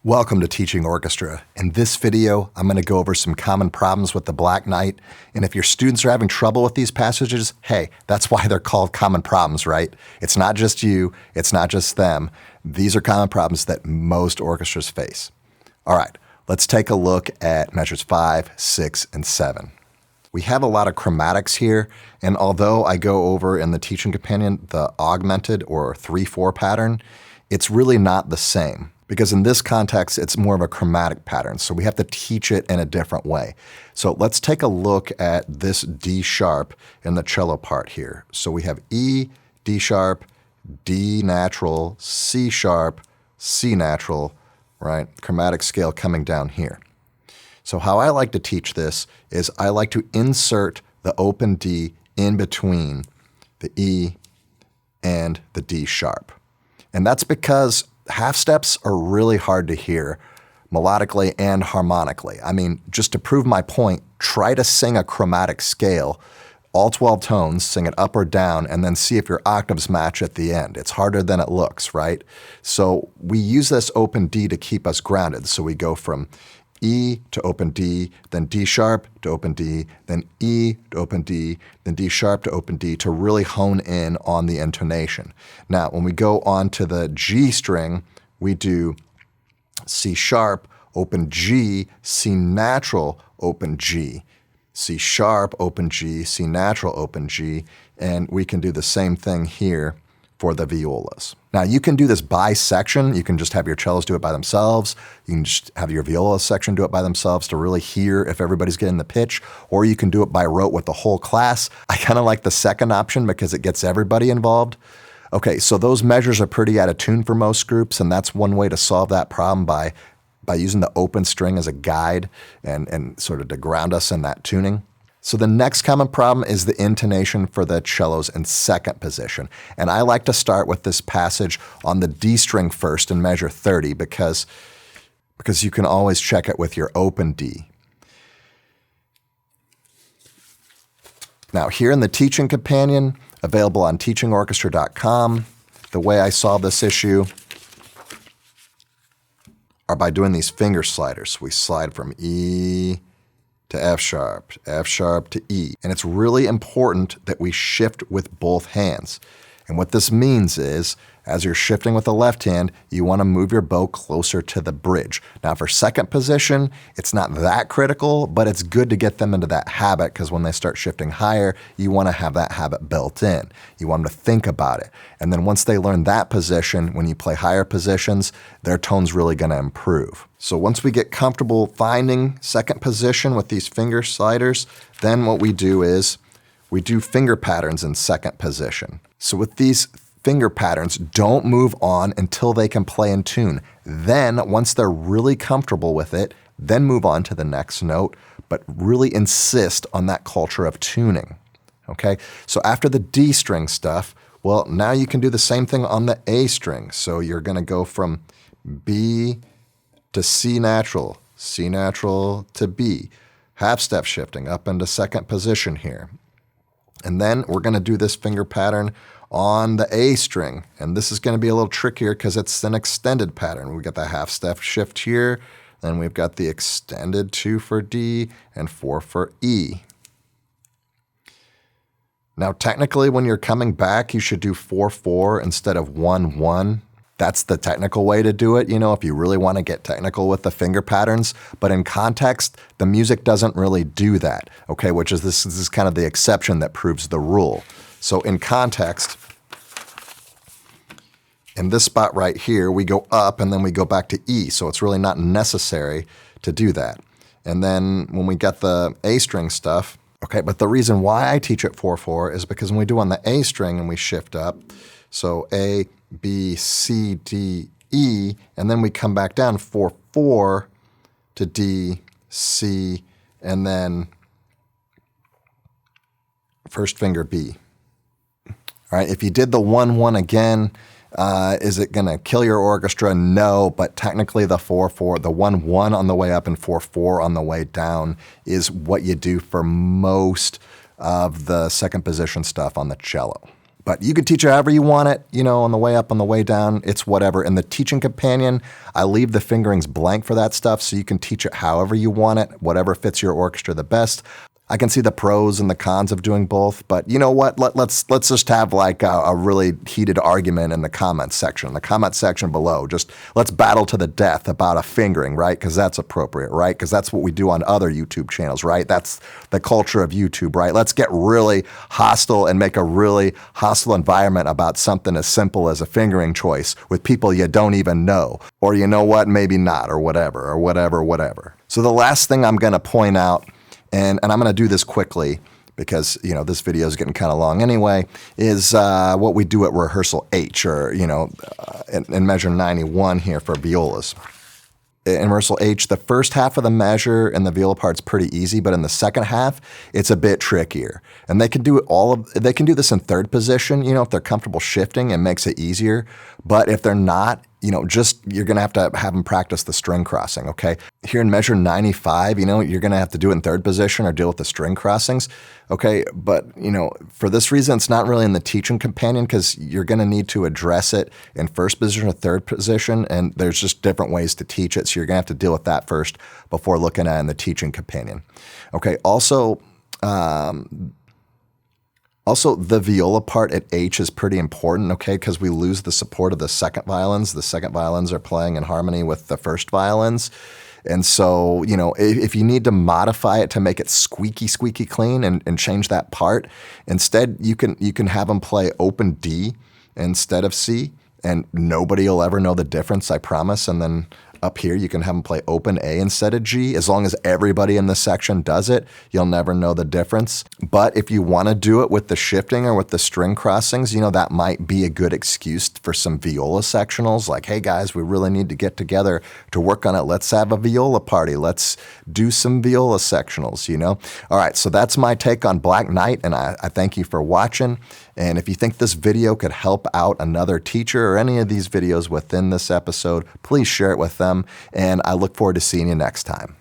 Welcome to Teaching Orchestra. In this video, I'm going to go over some common problems with the Black Knight. And if your students are having trouble with these passages, hey, that's why they're called common problems, right? It's not just you, it's not just them. These are common problems that most orchestras face. All right, let's take a look at measures 5, 6, and 7. We have a lot of chromatics here, and although I go over in the teaching companion the augmented or 3/4 pattern, it's really not the same. Because in this context, it's more of a chromatic pattern, so we have to teach it in a different way. So let's take a look at this D sharp in the cello part here. So we have E, D sharp, D natural, C sharp, C natural, right? Chromatic scale coming down here. So how I like to teach this is I like to insert the open D in between the E and the D sharp. And that's because half steps are really hard to hear melodically and harmonically. I mean, just to prove my point, try to sing a chromatic scale, all 12 tones, sing it up or down, and then see if your octaves match at the end. It's harder than it looks, right? So we use this open D to keep us grounded. So we go from E to open D, then D sharp to open D, then E to open D, then D sharp to open D to really hone in on the intonation. Now, when we go on to the G string, we do C sharp, open G, C natural, open G, C sharp, open G, C natural, open G, and we can do the same thing here for the violas. Now you can do this by section. You can just have your cellos do it by themselves. You can just have your viola section do it by themselves to really hear if everybody's getting the pitch, or you can do it by rote with the whole class. I kind of like the second option because it gets everybody involved. Okay, so those measures are pretty out of tune for most groups, and that's one way to solve that problem by using the open string as a guide and sort of to ground us in that tuning. So the next common problem is the intonation for the cellos in second position. And I like to start with this passage on the D string first in measure 30 because you can always check it with your open D. Now here in the teaching companion, available on teachingorchestra.com, the way I solve this issue are by doing these finger sliders. We slide from E to F sharp to E. And it's really important that we shift with both hands. And what this means is, as you're shifting with the left hand, you want to move your bow closer to the bridge. Now for second position, it's not that critical, but it's good to get them into that habit because when they start shifting higher, you want to have that habit built in. You want them to think about it. And then once they learn that position, when you play higher positions, their tone's really going to improve. So once we get comfortable finding second position with these finger sliders, then what we do is we do finger patterns in second position. So with these finger patterns, don't move on until they can play in tune. Then, once they're really comfortable with it, then move on to the next note, but really insist on that culture of tuning. Okay? So after the D string stuff, well, now you can do the same thing on the A string. So you're going to go from B to C natural to B, half step shifting up into second position here. And then we're going to do this finger pattern on the A string. And this is going to be a little trickier because it's an extended pattern. We've got the half step shift here, then we've got the extended 2 for D and 4 for E. Now technically when you're coming back, you should do 4/4 instead of 1/1. That's the technical way to do it, if you really want to get technical with the finger patterns. But in context, the music doesn't really do that, okay? Which is this is kind of the exception that proves the rule. So in context, in this spot right here, we go up and then we go back to E. So it's really not necessary to do that. And then when we get the A string stuff, okay, but the reason why I teach it 4/4 is because when we do on the A string and we shift up, so A, B, C, D, E, and then we come back down 4/4 to D, C, and then first finger B. All right, if you did the 1/1 again, is it going to kill your orchestra? No, but technically the 4/4, the 1/1 on the way up and 4/4 on the way down is what you do for most of the second position stuff on the cello. But you can teach it however you want it, on the way up, on the way down, it's whatever. In the teaching companion, I leave the fingerings blank for that stuff, so you can teach it however you want it, whatever fits your orchestra the best. I can see the pros and the cons of doing both, but you know what? Let's just have like a really heated argument in the comments section. The comment section below, just let's battle to the death about a fingering, right? Because that's appropriate, right? Because that's what we do on other YouTube channels, right? That's the culture of YouTube, right? Let's get really hostile and make a really hostile environment about something as simple as a fingering choice with people you don't even know, or you know what? Maybe not, or whatever. So the last thing I'm going to point out, and I'm going to do this quickly because, this video is getting kind of long anyway, is what we do at rehearsal H, or, in measure 91 here for violas. In rehearsal H, the first half of the measure and the viola part's pretty easy, but in the second half, it's a bit trickier. And they can do they can do this in third position, if they're comfortable shifting, it makes it easier. But if they're not, you're going to have them practice the string crossing, okay? Here in measure 95, you're going to have to do it in third position or deal with the string crossings, okay? But, for this reason, it's not really in the teaching companion because you're going to need to address it in first position or third position, and there's just different ways to teach it, so you're going to have to deal with that first before looking at it in the teaching companion. Okay, also, the viola part at H is pretty important, okay, because we lose the support of the second violins. The second violins are playing in harmony with the first violins. And so, if you need to modify it to make it squeaky clean and change that part, instead you can have them play open D instead of C, and nobody will ever know the difference, I promise. And then up here, you can have them play open A instead of G. As long as everybody in the section does it, you'll never know the difference. But if you want to do it with the shifting or with the string crossings, that might be a good excuse for some viola sectionals. Like, hey guys, we really need to get together to work on it. Let's have a viola party. Let's do some viola sectionals, All right, so that's my take on Black Knight, and I thank you for watching. And if you think this video could help out another teacher or any of these videos within this episode, please share it with them. And I look forward to seeing you next time.